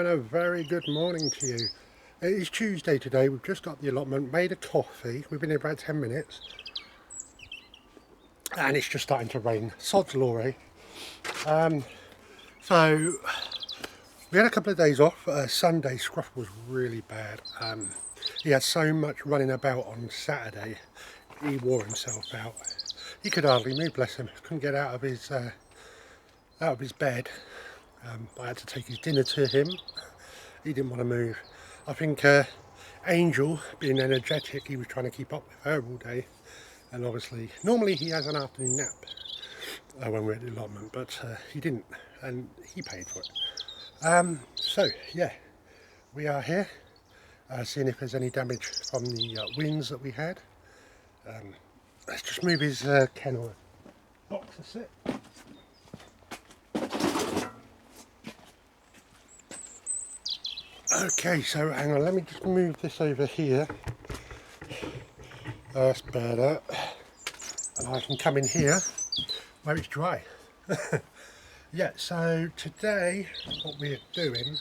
and a very good morning to you. It is Tuesday today. We've just got the allotment, made a coffee. We've been here about 10 minutes and it's just starting to rain. Sod's law, eh? So we had a couple of days off. Sunday Scruff was really bad. He had so much running about on Saturday, he wore himself out. He could hardly move, bless him. Couldn't get out of his bed. I had to take his dinner to him. He didn't want to move. I think Angel, being energetic, he was trying to keep up with her all day. And obviously, normally he has an afternoon nap when we're at the allotment, but he didn't, and he paid for it. So, yeah, we are here, seeing if there's any damage from the winds that we had. Let's just move his kennel box to sit. Okay, so hang on, let me just move this over here. That's better. And I can come in here where it's dry. Yeah, so today what we're doing,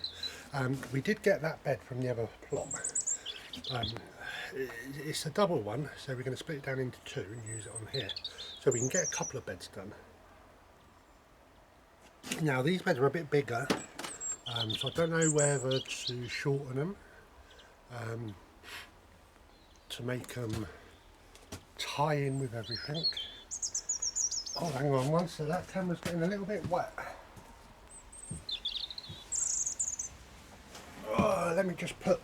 we did get that bed from the other plot. It's a double one, so we're going to split it down into two and use it on here. So we can get a couple of beds done. Now these beds are a bit bigger. So I don't know whether to shorten them to make them tie in with everything. Oh, hang on one second, that camera's getting a little bit wet. Oh, let me just put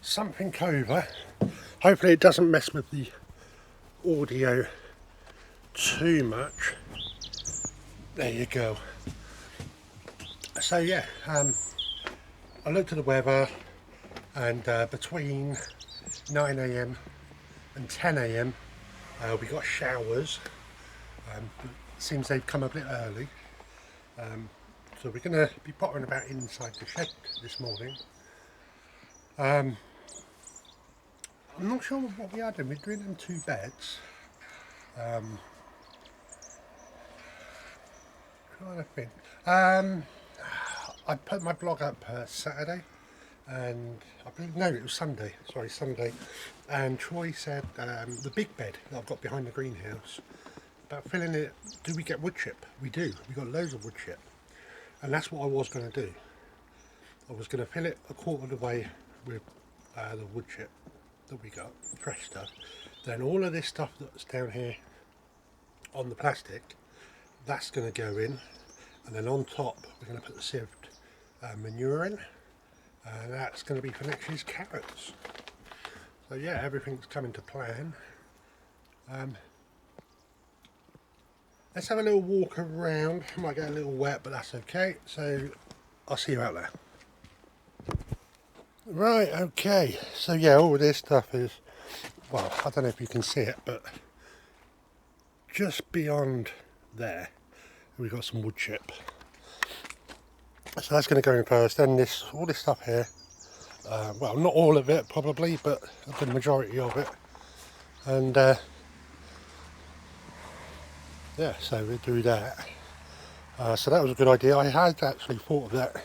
something over. Hopefully it doesn't mess with the audio too much. There you go. So yeah, I looked at the weather, and between 9 AM and 10 AM we got showers. Seems they've come a bit early, so we're going to be pottering about inside the shed this morning. I'm not sure what we are doing. We're doing them two beds. Trying to think. I put my blog up Saturday, and I believe, no, it was Sunday, sorry, Sunday, and Troy said the big bed that I've got behind the greenhouse, about filling it, do we get wood chip? We do, we got loads of wood chip, and that's what I was going to do. I was going to fill it a quarter of the way with the wood chip that we got, fresh stuff, then all of this stuff that's down here on the plastic, that's going to go in, and then on top we're going to put the sieved manure in, and that's going to be for next year's carrots. So yeah, everything's coming to plan. Let's have a little walk around. Might get a little wet, but that's okay. So I'll see you out there. Right, okay. So yeah, all of this stuff is, well, I don't know if you can see it, but just beyond there we've got some wood chip. So that's going to go in first. Then this, all this stuff here, well, not all of it probably, but the majority of it. And yeah, so we'll do that. So that was a good idea. I had actually thought of that.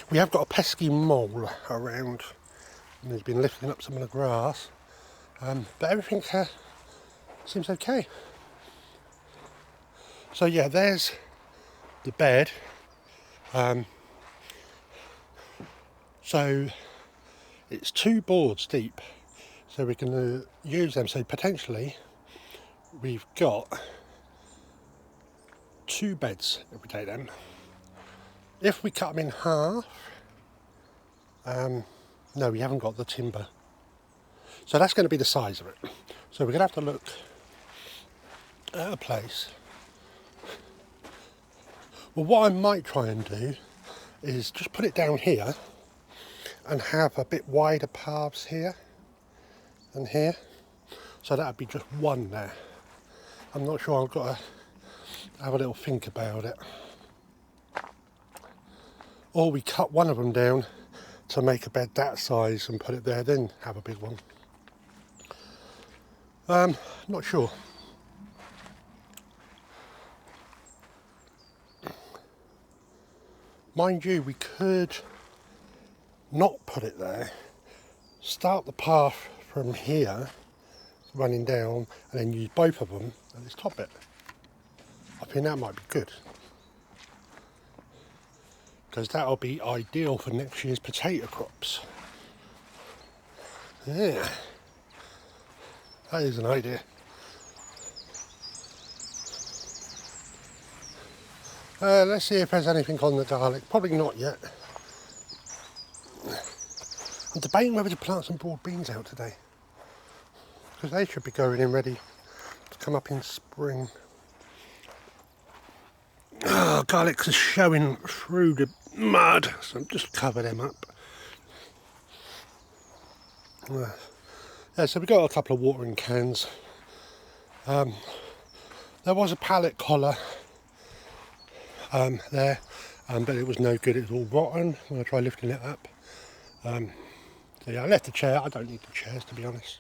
We have got a pesky mole around, and he's been lifting up some of the grass, but everything seems okay. So yeah, there's the bed. So it's 2 boards deep, so we're going to use them. So potentially we've got 2 beds if we take them. If we cut them in half, no, we haven't got the timber, so that's going to be the size of it. So we're going to have to look at a place. Well, what I might try and do is just put it down here and have a bit wider paths here and here, so that would be just one there. I'm not sure, I've got to have a little think about it. Or we cut one of them down to make a bed that size and put it there, then have a big one. Not sure. Mind you, we could not put it there, start the path from here, running down, and then use both of them at this top bit. I think that might be good, because that'll be ideal for next year's potato crops. Yeah, that is an idea. Let's see if there's anything on the garlic. Probably not yet. I'm debating whether to plant some broad beans out today, because they should be going in ready to come up in spring. Oh, garlics are showing through the mud, so I'm just cover them up. Yeah, so we got a couple of watering cans. There was a pallet collar there, but it was no good. It was all rotten when I tried lifting it up. So yeah, I left the chair. I don't need the chairs, to be honest.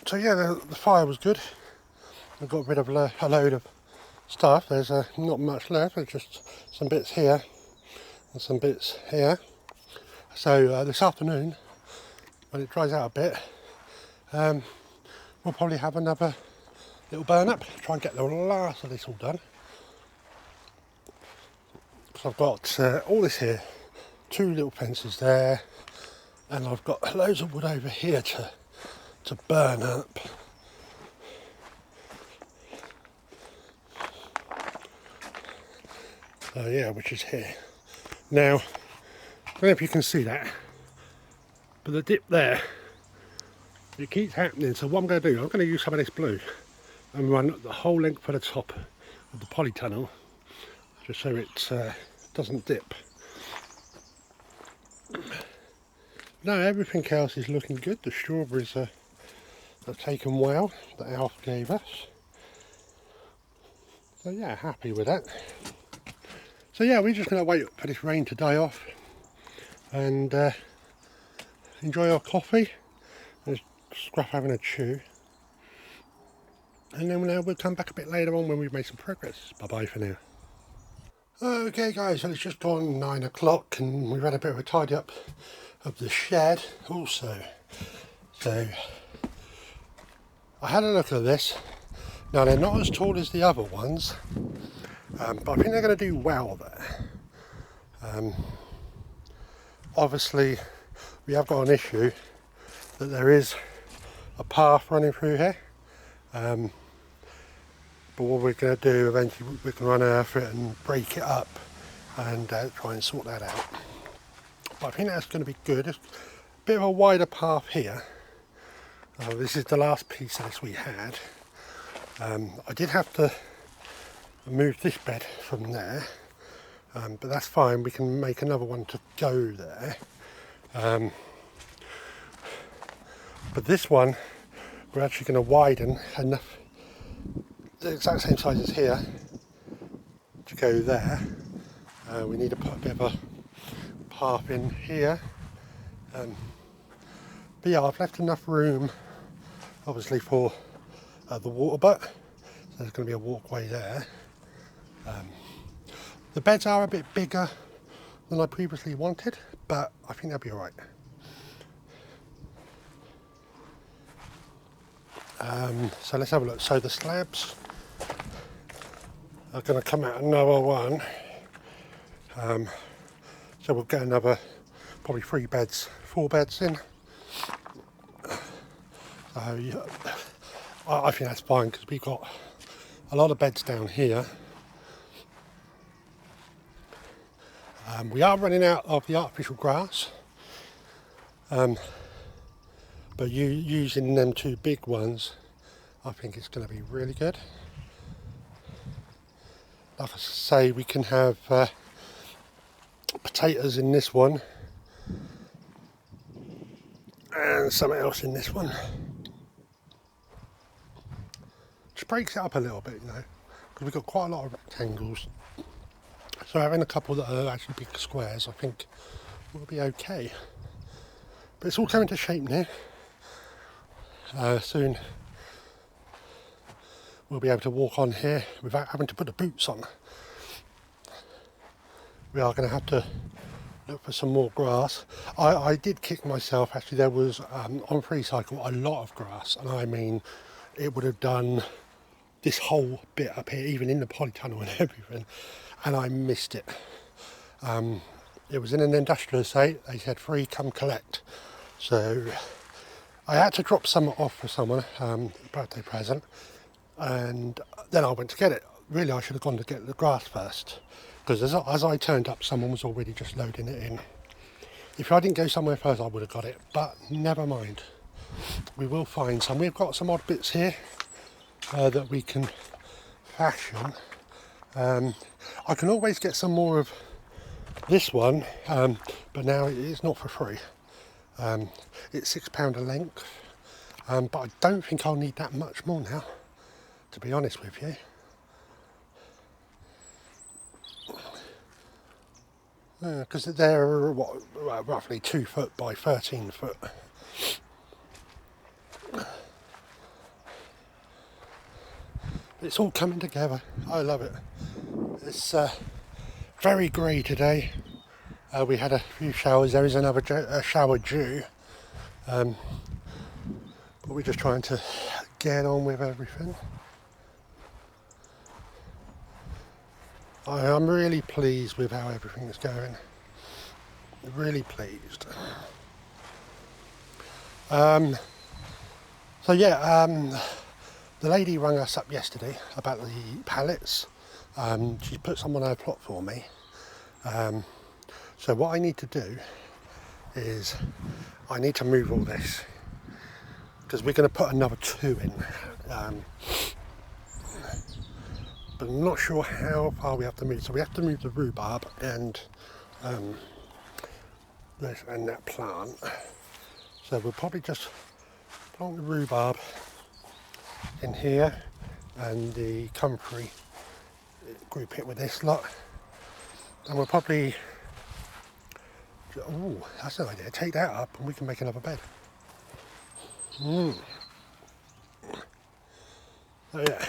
So yeah, the fire was good. I got rid of a load of stuff. There's not much left. There's just some bits here and some bits here. So this afternoon, when it dries out a bit, we'll probably have another little burn up. Try and get the last of this all done. So I've got all this here, 2 little fences there, and I've got loads of wood over here to burn up. Yeah, which is here. Now, I don't know if you can see that, but the dip there, it keeps happening. So what I'm going to do, I'm going to use some of this blue and run the whole length for the top of the polytunnel, just so it doesn't dip. No, everything else is looking good. The strawberries are taken well, that Alf gave us. So yeah, happy with that. So yeah, we're just going to wait for this rain to die off and enjoy our coffee and Scruff having a chew. And then we'll come back a bit later on when we've made some progress. Bye bye for now. Okay guys, so it's just gone 9 o'clock and we've had a bit of a tidy up of the shed also. So I had a look at this. Now they're not as tall as the other ones, but I think they're going to do well there. Obviously we have got an issue that there is a path running through here, but what we're going to do eventually, we can unearth it and break it up and try and sort that out. But I think that's going to be good. It's a bit of a wider path here. This is the last piece of this we had. I did have to move this bed from there, but that's fine. We can make another one to go there. But this one, we're actually going to widen enough, the exact same size as here, to go there. We need to put a bit of a path in here. But yeah, I've left enough room, obviously, for the water butt. So there's going to be a walkway there. The beds are a bit bigger than I previously wanted, but I think they'll be alright. So let's have a look. So the slabs are going to come out another one. So we'll get another probably 4 beds in. Yeah, I think that's fine because we've got a lot of beds down here. We are running out of the artificial grass, but using them 2 big ones, I think it's going to be really good. Like I say, we can have potatoes in this one and something else in this one. Just breaks it up a little bit, you know, because we've got quite a lot of rectangles. So having a couple that are actually big squares, I think will be okay. But it's all coming to shape now. Soon we'll be able to walk on here without having to put the boots on. We are going to have to look for some more grass. I did kick myself, actually. There was on FreeCycle a lot of grass, and I mean it would have done this whole bit up here, even in the polytunnel and everything, and I missed it. It was in an industrial estate. They said free, come collect. So I had to drop some off for someone, birthday present, and then I went to get it. Really, I should have gone to get the grass first, because as I turned up, someone was already just loading it in. If I didn't go somewhere first, I would have got it, but never mind. We will find some. We've got some odd bits here that we can fashion. I can always get some more of this one, but now it's not for free. It's £6 a length, but I don't think I'll need that much more now, to be honest with you. Because they're roughly 2 foot by 13 foot. It's all coming together. I love it. It's very grey today. We had a few showers. There is another shower due. But we're just trying to get on with everything. I'm really pleased with how everything is going. Really pleased. So yeah, the lady rang us up yesterday about the pallets. She put some on her plot for me. So what I need to do is I need to move all this, because we're going to put another 2 in. But I'm not sure how far we have to move. So we have to move the rhubarb and this and that plant. So we'll probably just plant the rhubarb in here and the comfrey, group it with this lot. And we'll probably, oh, that's an idea, take that up and we can make another bed. So yeah.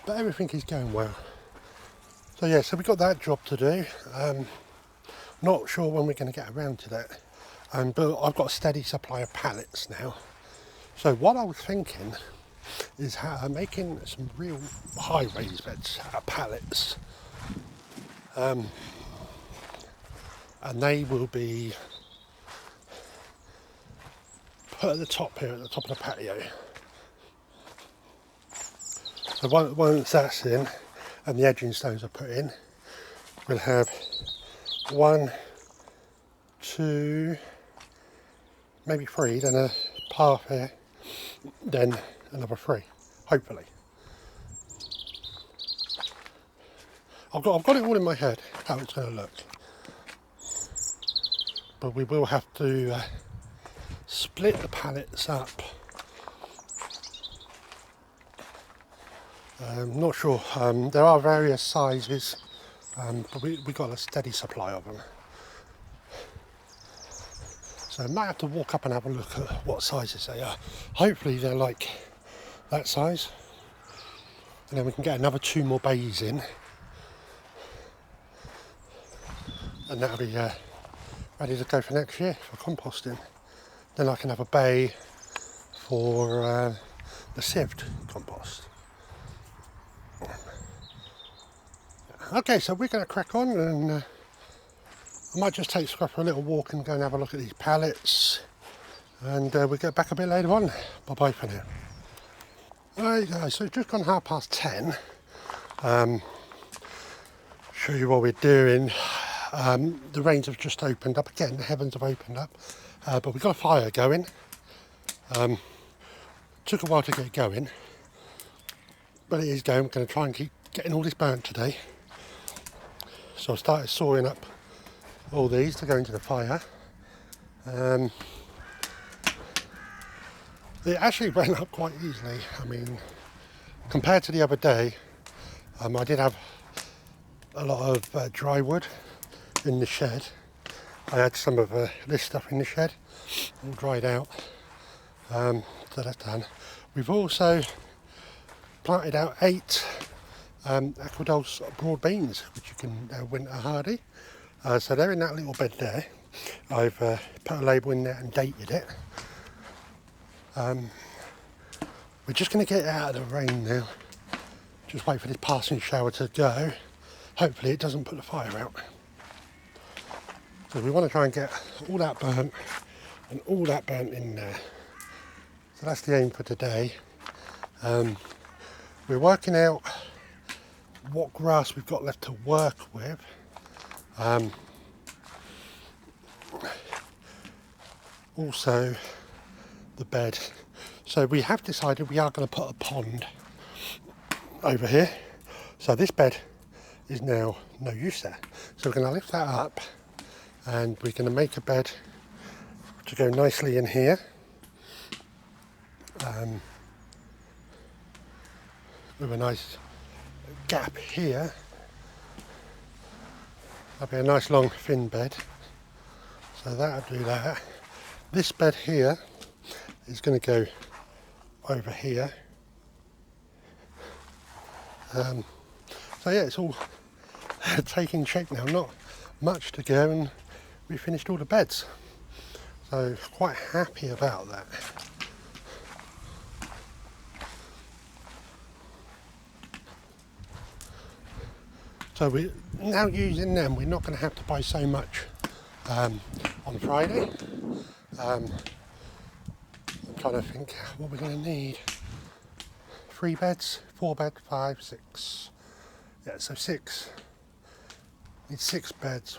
But everything is going well. So yeah, so we've got that job to do. Not sure when we're going to get around to that. But I've got a steady supply of pallets now. So what I was thinking is making some real high raised beds out of pallets. And they will be put at the top here, at the top of the patio. So once that's in and the edging stones are put in, we'll have 1, 2, maybe 3, then a path here, then another 3, hopefully. I've got it all in my head how it's going to look, but we will have to split the pallets up. I'm not sure, there are various sizes, but we've got a steady supply of them. So I might have to walk up and have a look at what sizes they are. Hopefully they're like that size. And then we can get another 2 more bays in. And that'll be ready to go for next year for composting. Then I can have a bay for the sieved compost. Okay, so we're going to crack on, and I might just take Scruff for a little walk and go and have a look at these pallets, and we'll get back a bit later on. Bye bye for now. Alright guys, so it's just gone 10:30. Show you what we're doing. The rains have just opened up again, the heavens have opened up, but we've got a fire going. Took a while to get going, but it is going. We're going to try and keep getting all this burnt today. So I started sawing up all these to go into the fire. It actually went up quite easily. I mean, compared to the other day, I did have a lot of dry wood in the shed. I had some of this stuff in the shed, all dried out. So that's done. We've also planted out 8 Aquadol's broad beans, which you can winter hardy. So they're in that little bed there. I've put a label in there and dated it. We're just going to get it out of the rain now. Just wait for this passing shower to go. Hopefully it doesn't put the fire out. So we want to try and get all that burnt and all that burnt in there. So that's the aim for today. We're working out what grass we've got left to work with. Also the bed. So we have decided we are going to put a pond over here. So this bed is now no use there. So we're going to lift that up and we're going to make a bed to go nicely in here. With a nice gap here. That'll be a nice long thin bed. So that'll do that. This bed here is going to go over here. So yeah, it's all taking shape now. Not much to go and we finished all the beds. So quite happy about that. So we're now using them. We're not going to have to buy so much on Friday. I'm trying to think what we're going to need. 3 beds, 4 beds, 5, 6. Yeah, so 6. Need 6 beds.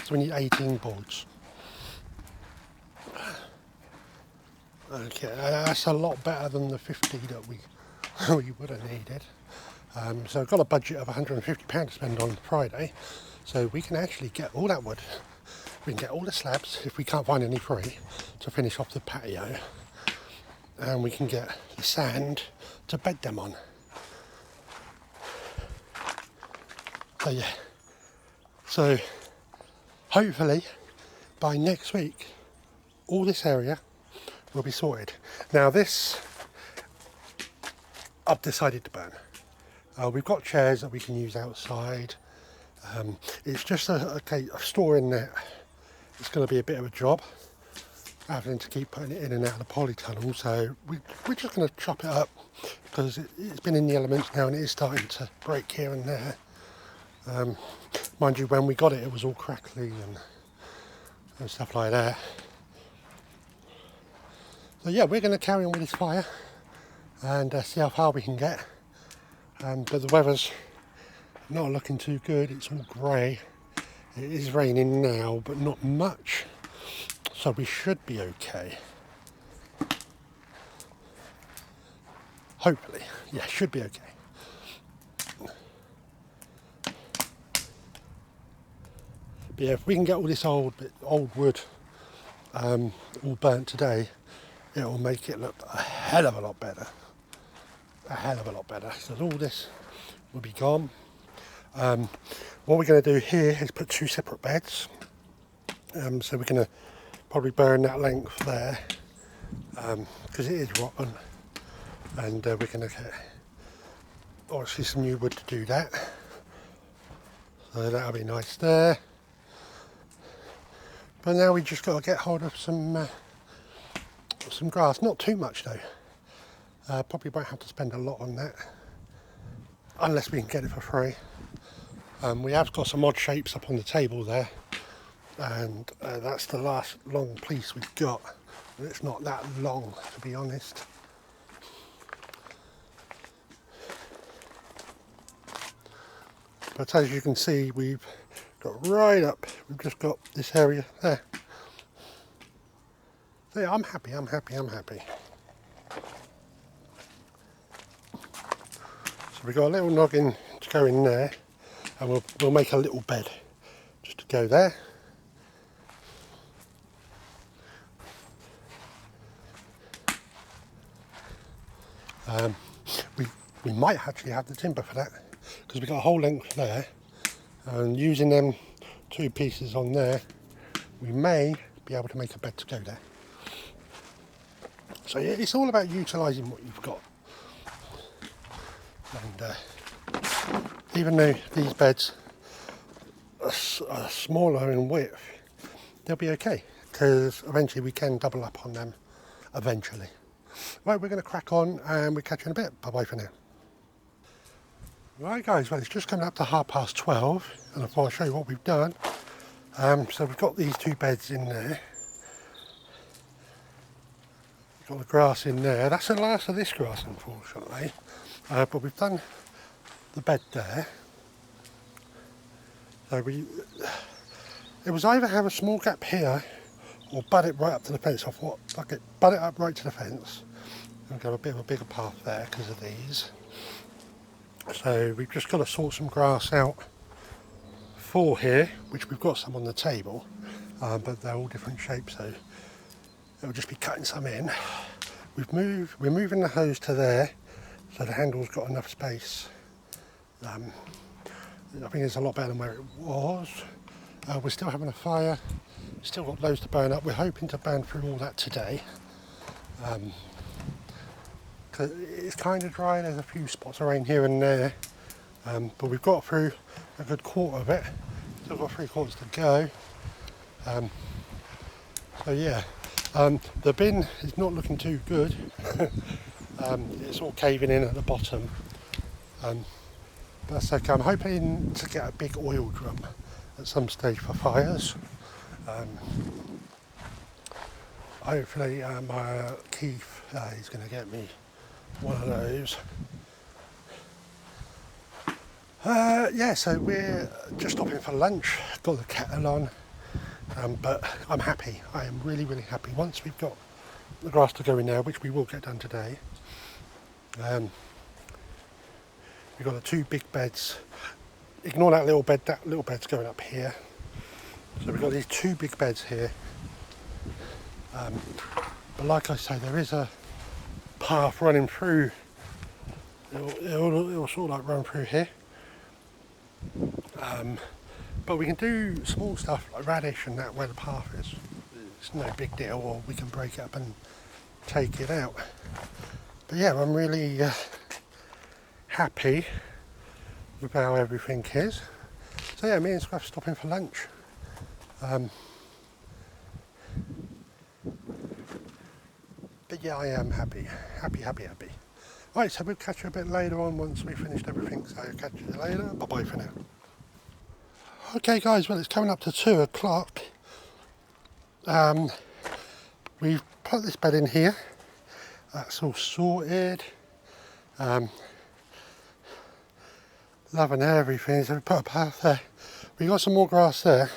So we need 18 boards. Okay, that's a lot better than the 50 that we would have needed. So I've got a budget of £150 to spend on Friday, so we can actually get all that wood. We can get all the slabs, if we can't find any free, to finish off the patio, and we can get the sand to bed them on. So yeah, so hopefully by next week all this area will be sorted. Now this I've decided to burn. We've got chairs that we can use outside. It's just a storing there. It's going to be a bit of a job having to keep putting it in and out of the polytunnel, so we're just going to chop it up because it's been in the elements now and it is starting to break here and there. Mind you, when we got it, it was all crackly and stuff like that. So yeah, we're going to carry on with this fire and see how far we can get. But the weather's not looking too good. It's all grey. It is raining now, but not much. So we should be okay. Hopefully. Yeah, should be okay. But yeah, if we can get all this old wood all burnt today, it'll make it look a hell of a lot better. A hell of a lot better. So all this will be gone. What we're going to do here is put 2 separate beds. So we're going to probably burn that length there because it is rotten, and we're going to get obviously some new wood to do that. So that'll be nice there. But now we just got to get hold of some grass. Not too much though. Probably won't have to spend a lot on that unless we can get it for free. We have got some odd shapes up on the table there, and that's the last long piece we've got. It's not that long, to be honest. But as you can see, we've got right up, we've just got this area there. So yeah, I'm happy. So we've got a little noggin to go in there, and we'll make a little bed just to go there. We might actually have the timber for that, because we've got a whole length there, and using them 2 pieces on there, we may be able to make a bed to go there. So yeah, it's all about utilising what you've got. And even though these beds are smaller in width, they'll be okay, because eventually we can double up on them eventually. Right, we're going to crack on and we'll catch you in a bit. Bye bye for now. Right guys, well it's just coming up to 12:30 and I thought I'd show you what we've done. So we've got these two beds in there. We've got the grass in there. That's the last of this grass unfortunately. But we've done the bed there. So it was either have a small gap here or butt it right up to the fence. I thought, fuck it, butt it up right to the fence and go a bit of a bigger path there because of these. So we've just got to sort some grass out for here, which we've got some on the table, but they're all different shapes, so it'll just be cutting some in. We're moving the hose to there, so the handle's got enough space. I think it's a lot better than where it was. We're still having a fire, still got loads to burn up. We're hoping to burn through all that today. Cause it's kind of dry, there's a few spots of rain here and there, but we've got through a good quarter of it, still got 3/4 to go. So yeah, the bin is not looking too good. It's all caving in at the bottom, but that's okay. I'm hoping to get a big oil drum at some stage for fires. Hopefully Keith is going to get me one of those. Yeah, so we're just stopping for lunch, got the kettle on, but I'm happy. I am really, really happy. Once we've got the grass to go in there, which we will get done today, we've got the two big beds. Ignore that little bed's going up here. So we've got these two big beds here. But like I say, there is a path running through. It'll sort of like run through here. But we can do small stuff like radish and that where the path is. It's no big deal, or we can break it up and take it out. But yeah, I'm really happy with how everything is. So yeah, me and Scruff stopping for lunch. But yeah, I am happy. Happy. Right, so we'll catch you a bit later on once we've finished everything. So catch you later. Bye bye for now. Okay guys, well it's coming up to 2:00. We've put this bed in here. That's all sorted. Loving everything. So we put a path there. We got some more grass there.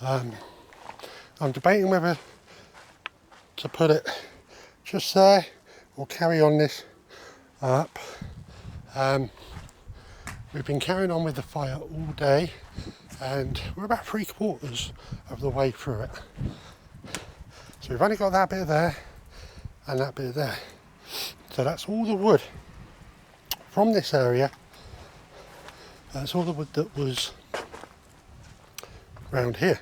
I'm debating whether to put it just there or carry on this up. We've been carrying on with the fire all day and we're about 3/4 of the way through it. So we've only got that bit there and that bit there. So that's all the wood from this area. That's all the wood that was around here.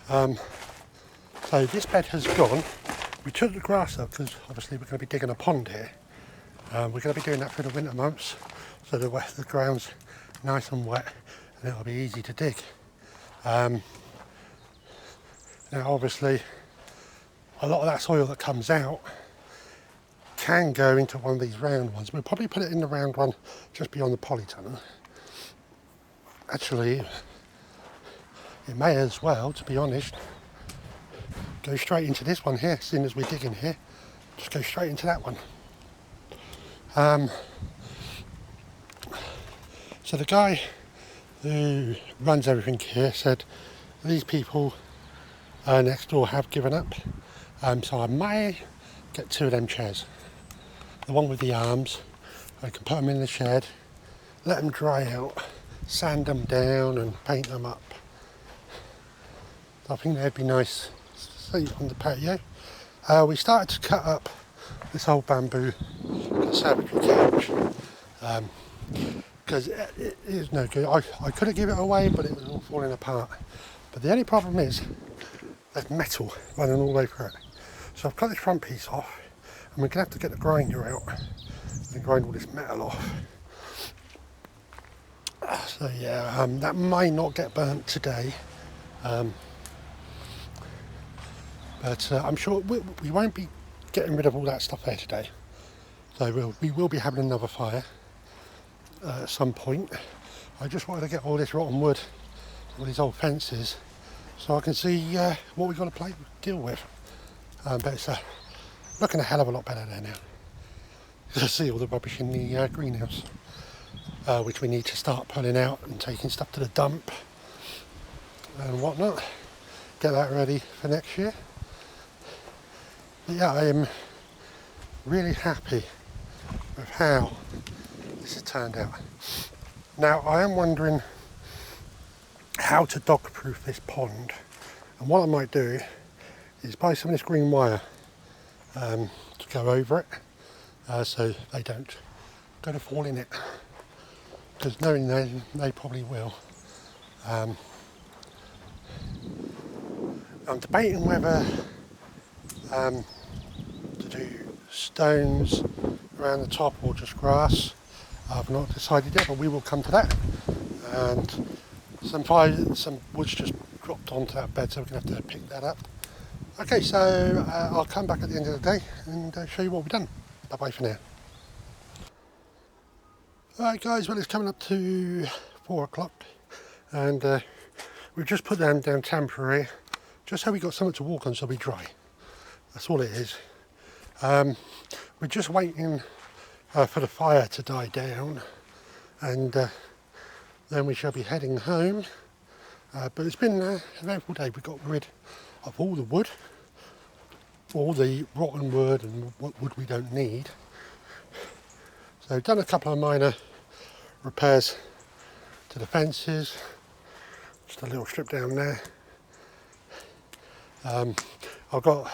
So this bed has gone. We took the grass up because obviously we're going to be digging a pond here. We're going to be doing that through the winter months, so the ground's nice and wet and it'll be easy to dig. Now obviously a lot of that soil that comes out can go into one of these round ones. We'll probably put it in the round one just beyond the polytunnel. Actually, it may as well, to be honest, go straight into this one here, as soon as we're digging here. Just go straight into that one. So the guy who runs everything here said these people next door have given up. So I may get 2 of them chairs. The one with the arms. I can put them in the shed, let them dry out, sand them down and paint them up. I think they'd be nice to see on the patio. We started to cut up this old bamboo conservatory couch because it is no good. I could have given it away, but it was all falling apart. But the only problem is there's metal running all the way through it. So I've cut this front piece off, and we're going to have to get the grinder out and grind all this metal off. So yeah, that might not get burnt today, but I'm sure we won't be getting rid of all that stuff there today. So we will be having another fire at some point. I just wanted to get all this rotten wood, all these old fences, so I can see what we've got to deal with. But it's looking a hell of a lot better there now. You can see all the rubbish in the greenhouse, which we need to start pulling out and taking stuff to the dump and whatnot. Get that ready for next year. But yeah, I am really happy with how this has turned out. Now I am wondering how to dog-proof this pond, and what I might do is buy some of this green wire to go over it, so they don't go to fall in it, because knowing they probably will. I'm debating whether to do stones around the top or just grass. I've not decided yet, but we will come to that. And some wood's just dropped onto that bed, so we're going to have to pick that up. Okay, so I'll come back at the end of the day and show you what we've done. Bye bye for now. Alright guys, well it's coming up to 4 o'clock, and we've just put them down temporary, just so we got something to walk on so we dry. That's all it is. We're just waiting for the fire to die down, and then we shall be heading home. But it's been an eventful day. We got rid of all the wood, all the rotten wood and what wood we don't need. So done a couple of minor repairs to the fences, just a little strip down there. I've got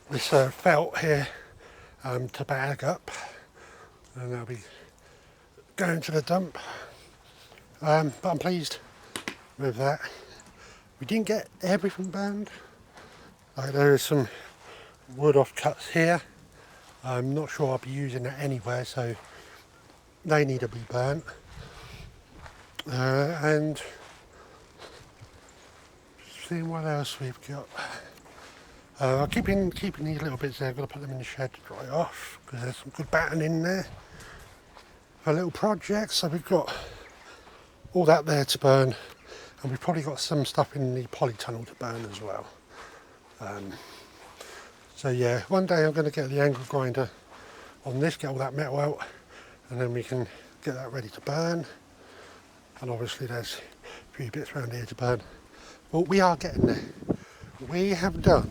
this felt here to bag up, and I'll be going to the dump, but I'm pleased with that. We didn't get everything burned. Like there is some wood offcuts here. I'm not sure I'll be using that anywhere, so they need to be burnt. And seeing what else we've got. I'm keeping these little bits there. I've got to put them in the shed to dry off, because there's some good batten in there for little projects. So we've got all that there to burn, and we've probably got some stuff in the polytunnel to burn as well. So yeah, one day I'm going to get the angle grinder on this, get all that metal out, and then we can get that ready to burn. And obviously there's a few bits around here to burn, but we are getting there. We have done,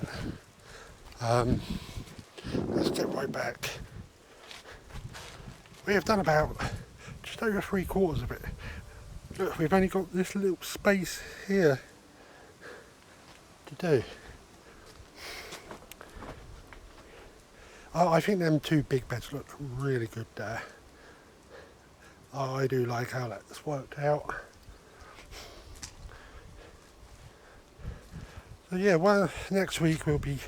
let's get right back, we have done about just over 3/4 of it. Look, we've only got this little space here to do. I think them two big beds look really good there. I do like how that's worked out. So yeah, well, next week we'll be,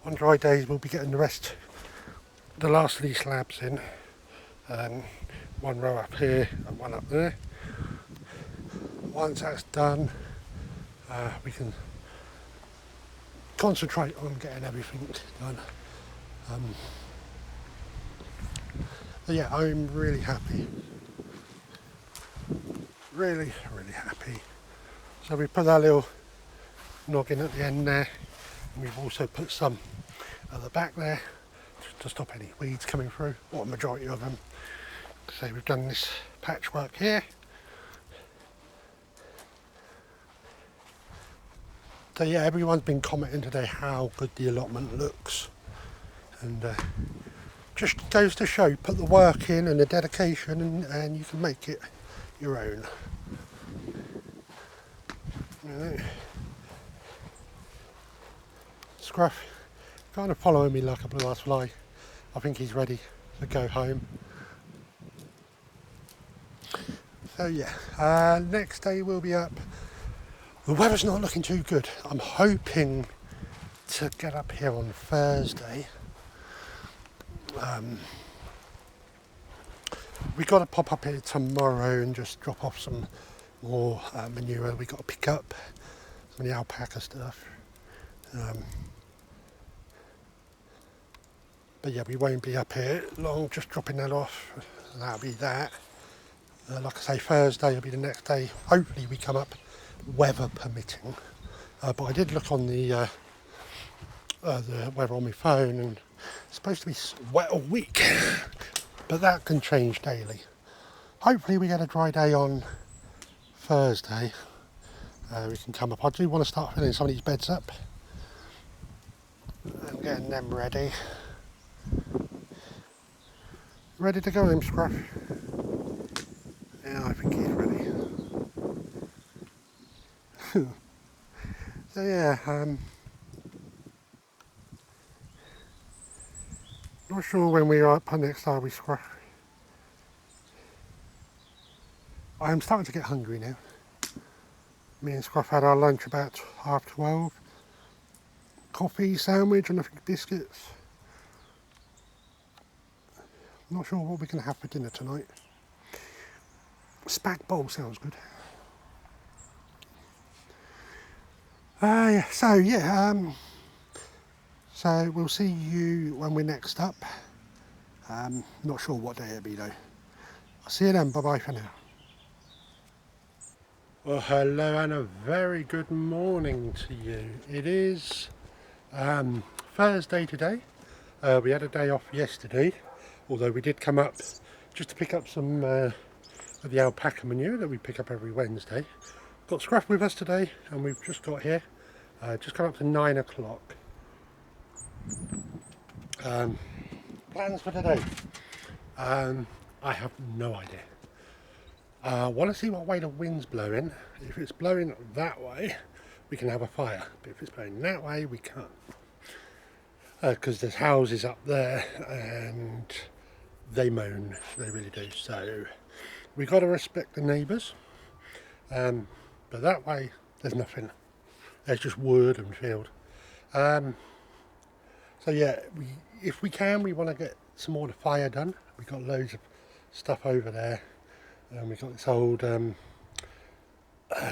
on dry days, we'll be getting the last of these slabs in. One row up here and one up there. Once that's done, we can concentrate on getting everything done. So yeah, I'm really happy. Really happy. So we put that little noggin at the end there, and we've also put some at the back there to stop any weeds coming through, or a majority of them. So we've done this patchwork here. So yeah, everyone's been commenting today how good the allotment looks, and just goes to show, put the work in and the dedication, and you can make it your own. Scruff kind of following me like a blue-ass fly. I think he's ready to go home. So yeah, next day we'll be up The weather's not looking too good. I'm hoping to get up here on Thursday. We got to pop up here tomorrow and just drop off some more manure. We got to pick up some of the alpaca stuff. But yeah, we won't be up here long, just dropping that off. And that'll be that. Like I say, Thursday will be the next day. Hopefully we come up, weather permitting. But I did look on the weather on my phone, and it's supposed to be wet all week. But that can change daily. Hopefully we get a dry day on Thursday. We can come up. I do want to start filling some of these beds up and getting them ready. Ready to go, him Scruff? Yeah, I think he's ready. So yeah, not sure when we are up next, are we, Scruff? I am starting to get hungry now. Me and Scruff had our lunch about 12:30. Coffee, sandwich and a few biscuits. Not sure what we're going to have for dinner tonight. Spag bowl sounds good. So we'll see you when we're next up. Not sure what day it'll be though. I'll see you then. Bye bye for now. Well, hello and a very good morning to you. It is Thursday today. We had a day off yesterday, although we did come up just to pick up some of the alpaca manure that we pick up every Wednesday. Got Scruff with us today, and we've just got here. Just come up to 9 o'clock. Plans for today? I have no idea. I want to see what way the wind's blowing. If it's blowing that way, we can have a fire. But if it's blowing that way, we can't. Because there's houses up there and they moan, they really do. So we got to respect the neighbours. But that way, there's nothing. There's just wood and field. So yeah, if we can, we want to get some more of the fire done. We've got loads of stuff over there. And we've got this old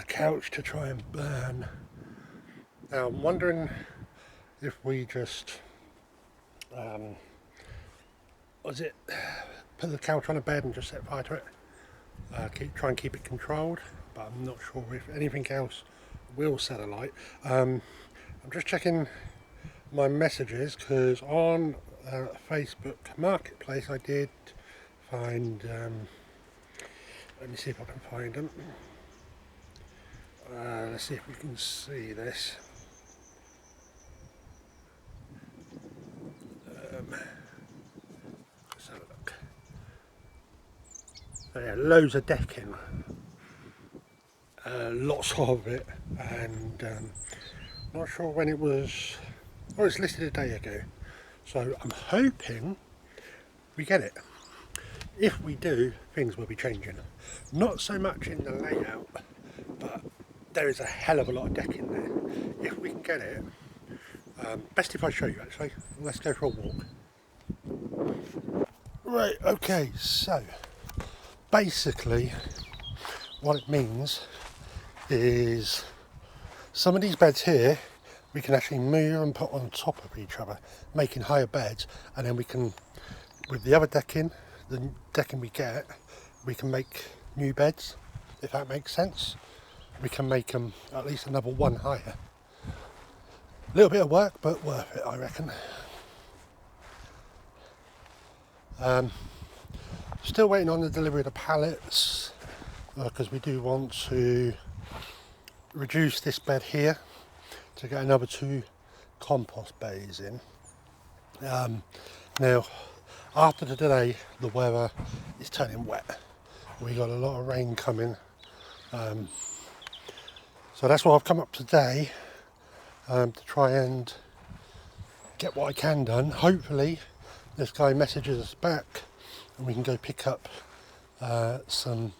couch to try and burn. Now I'm wondering if we just put the couch on a bed and just set fire to it. Try and keep it controlled, but I'm not sure if anything else will set alight. I'm just checking my messages because on Facebook Marketplace I did find, let me see if I can find them. Let's see if we can see this. Let's have a look. So yeah, loads of decking. Lots of it, and not sure when it was. Oh, it's listed a day ago, so I'm hoping we get it. If we do, things will be changing. Not so much in the layout, but there is a hell of a lot of deck in there. If we can get it, best if I show you actually. Let's go for a walk. Right, okay, so basically what it means is some of these beds here we can actually move and put on top of each other, making higher beds, and then we can, with the other decking, the decking we get, we can make new beds, if that makes sense. We can make them at least another one higher. A little bit of work, but worth it, I reckon. Still waiting on the delivery of the pallets, because we do want to reduce this bed here to get another 2 compost bays in. Now, after today, the weather is turning wet. We got a lot of rain coming, so that's why I've come up today to try and get what I can done. Hopefully, this guy messages us back and we can go pick up some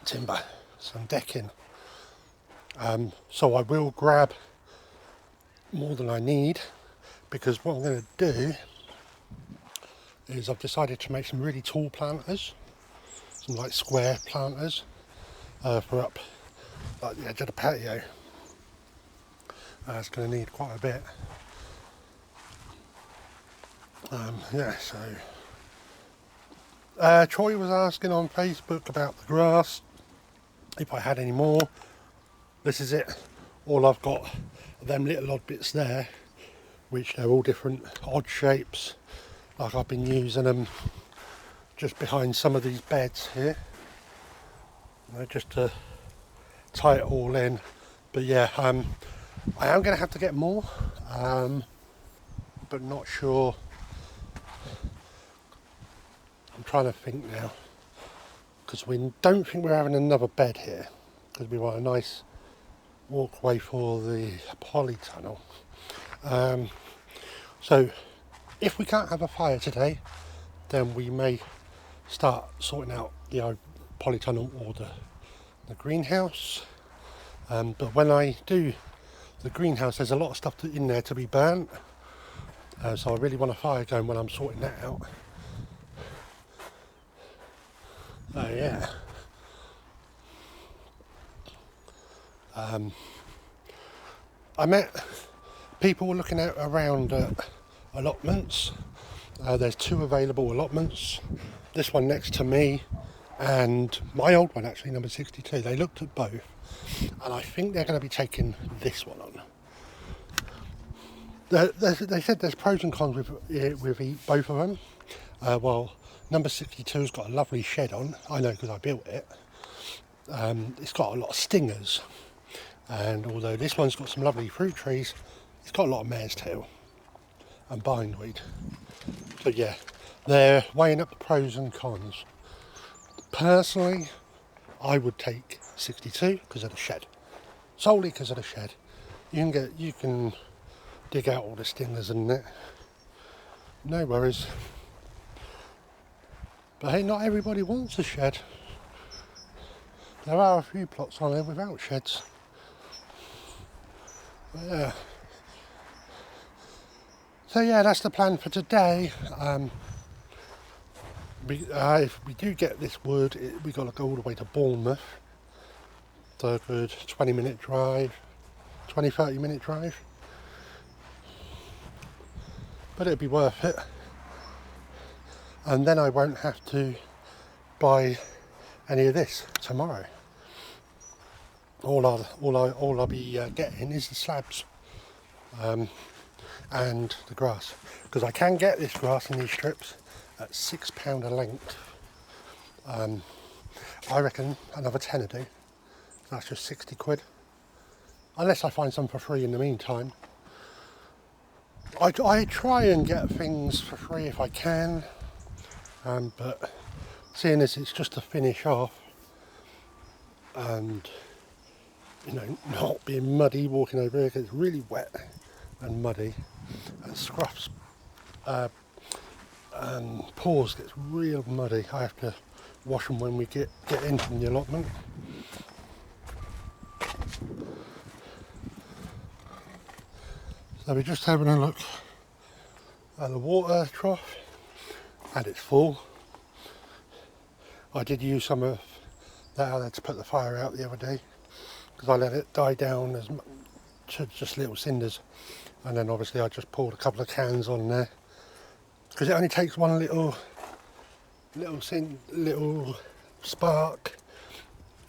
timber, some decking. So I will grab more than I need, because what I'm going to do is I've decided to make some really tall planters, some like square planters for up like the edge of the patio. It's going to need quite a bit. Yeah, so Troy was asking on Facebook about the grass, if I had any more. This is it. All I've got are them little odd bits there, which they're all different odd shapes. Like I've been using them just behind some of these beds here, just to tie it all in. But yeah, I am going to have to get more, but not sure. I'm trying to think now, because we don't think we're having another bed here, because we want a nice walkway for the polytunnel. So if we can't have a fire today, then we may start sorting out the polytunnel or the greenhouse. But when I do the greenhouse, there's a lot of stuff in there to be burnt. So I really want a fire going when I'm sorting that out. Yeah. I met people looking out around allotments. There's 2 available allotments. This one next to me and my old one, actually, number 62. They looked at both, and I think they're going to be taking this one on. They said there's pros and cons with both of them. Well, number 62's got a lovely shed on. I know because I built it. It's got a lot of stingers, and although this one's got some lovely fruit trees, it's got a lot of mare's tail and bindweed. So yeah, they're weighing up the pros and cons. Personally, I would take 62 because of the shed, solely because of the shed. You can dig out all the stingers and that. No worries. But hey, not everybody wants a shed. There are a few plots on there without sheds. But yeah. So yeah, that's the plan for today. If we do get this wood, we've got to go all the way to Bournemouth. So a good 20-minute drive, 20-30 minute drive. But it'll be worth it. And then I won't have to buy any of this tomorrow. All I'll be getting is the slabs and the grass, because I can get this grass in these strips at £6 a length. I reckon another tenner do. That's just 60 quid, unless I find some for free in the meantime. I try and get things for free if I can, but seeing as it's just to finish off, and not being muddy walking over here, because it's really wet and muddy, and Scruff's paws gets real muddy. I have to wash them when we get in from the allotment. So we're just having a look at the water trough, and it's full. I did use some of that out there to put the fire out the other day, because I let it die down to just little cinders, and then obviously I just poured a couple of cans on there, because it only takes one little spark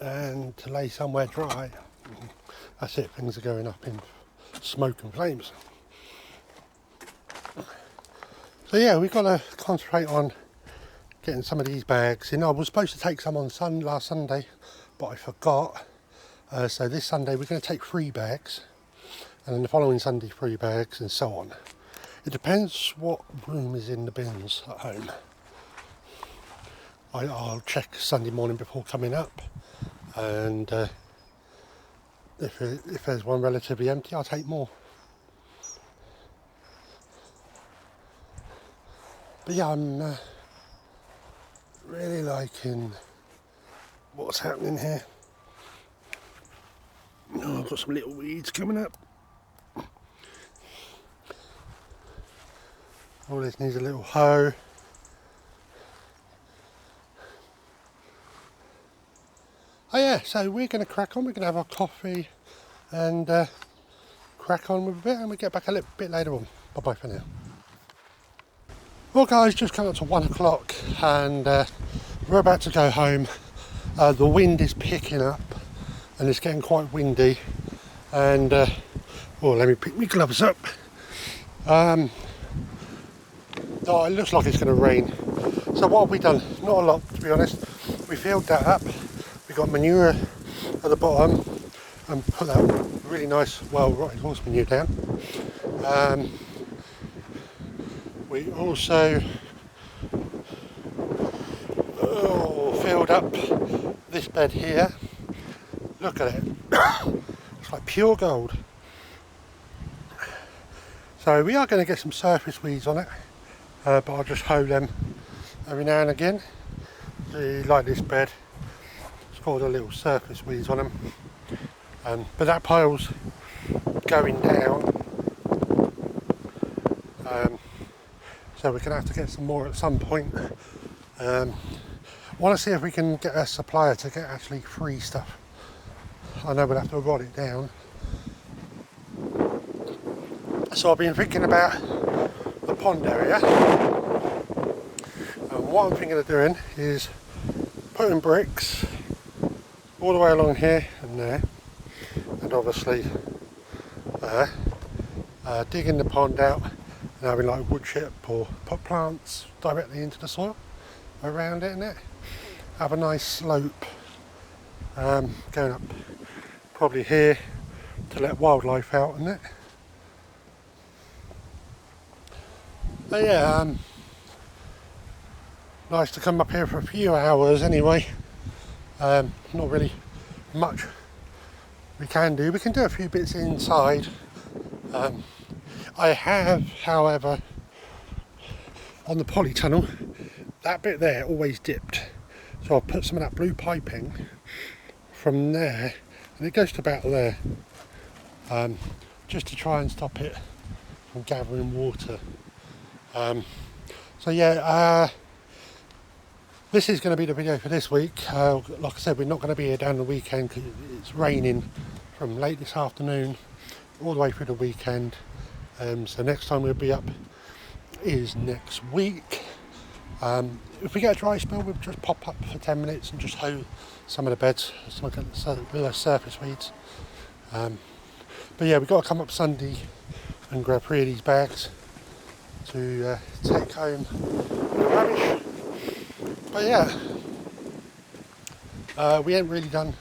and to lay somewhere dry. That's it, things are going up in smoke and flames. So yeah, we've got to concentrate on getting some of these bags in. I was supposed to take some on last Sunday, but I forgot. So this Sunday we're going to take 3 bags, and then the following Sunday 3 bags, and so on. It depends what room is in the bins at home. I'll check Sunday morning before coming up, and if there's one relatively empty, I'll take more. But yeah, I'm really liking what's happening here. Oh, I've got some little weeds coming up. All this needs a little hoe. Oh yeah, so we're going to crack on. We're going to have our coffee and crack on with a bit, and we'll get back a little bit later on. Bye bye for now. Well guys, just come up to 1 o'clock and we're about to go home. The wind is picking up and it's getting quite windy, and oh, let me pick my gloves up. Oh, it looks like it's going to rain. So what have we done? Not a lot, to be honest. We filled that up. We got manure at the bottom and put that really nice, well-rotted horse manure down. We also filled up this bed here. Look at it. It's like pure gold. So we are going to get some surface weeds on it, but I'll just hoe them every now and again. Like this bed, it's got a little surface weeds on them, but that pile's going down, so we're going to have to get some more at some point. I want to see if we can get a supplier to get actually free stuff. I know we'll have to rod it down. So I've been thinking about the pond area, and what I'm thinking of doing is putting bricks all the way along here and there, and obviously there, digging the pond out and having like wood chip or put plants directly into the soil around it, and it have a nice slope going up probably here to let wildlife out in it. But yeah, nice to come up here for a few hours anyway. Not really much we can do. We can do a few bits inside. I have, however, on the polytunnel, that bit there always dipped. So I've put some of that blue piping from there, and it goes to about there, just to try and stop it from gathering water. So yeah, this is going to be the video for this week. Like I said, we're not going to be here down the weekend because it's raining from late this afternoon all the way through the weekend. So next time we'll be up is next week. If we get a dry spell, we'll just pop up for 10 minutes and just hoe some of the beds, some of the surface weeds. But yeah, we've got to come up Sunday and grab 3 of these bags to take home the rubbish. But yeah, we ain't really done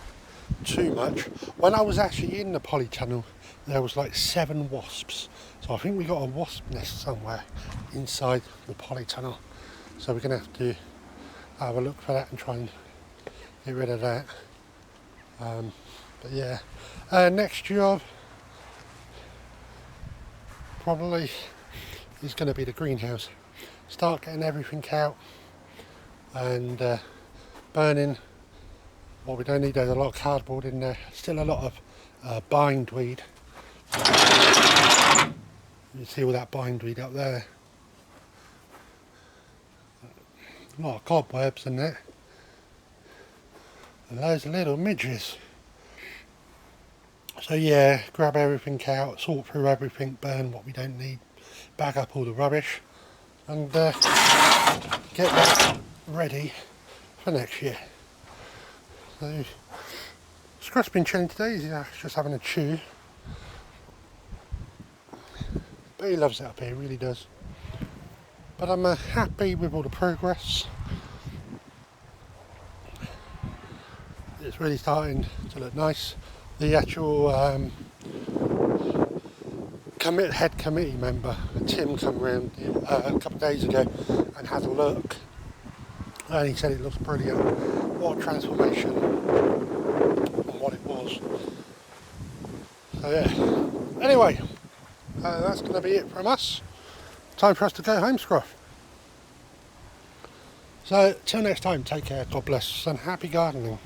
too much. When I was actually in the polytunnel, there was like 7 wasps. So I think we got a wasp nest somewhere inside the polytunnel. So we're going to have to have a look for that and try and get rid of that. But yeah, next job probably is going to be the greenhouse. Start getting everything out and burning what we don't need. There's a lot of cardboard in there, still a lot of bindweed. You see all that bindweed up there, a lot of cobwebs in there and loads of little midges. So yeah, grab everything out, sort through everything, burn what we don't need, bag up all the rubbish, and get that ready for next year. So Scruff's been chilling today. He's just having a chew, but he loves it up here, he really does. But I'm happy with all the progress. It's really starting to look nice. The actual head committee member, Tim, come around a couple of days ago and had a look, and he said it looks brilliant. What a transformation from what it was. So yeah, anyway, that's going to be it from us. Time for us to go home, Scruff. So till next time, take care, God bless, and happy gardening.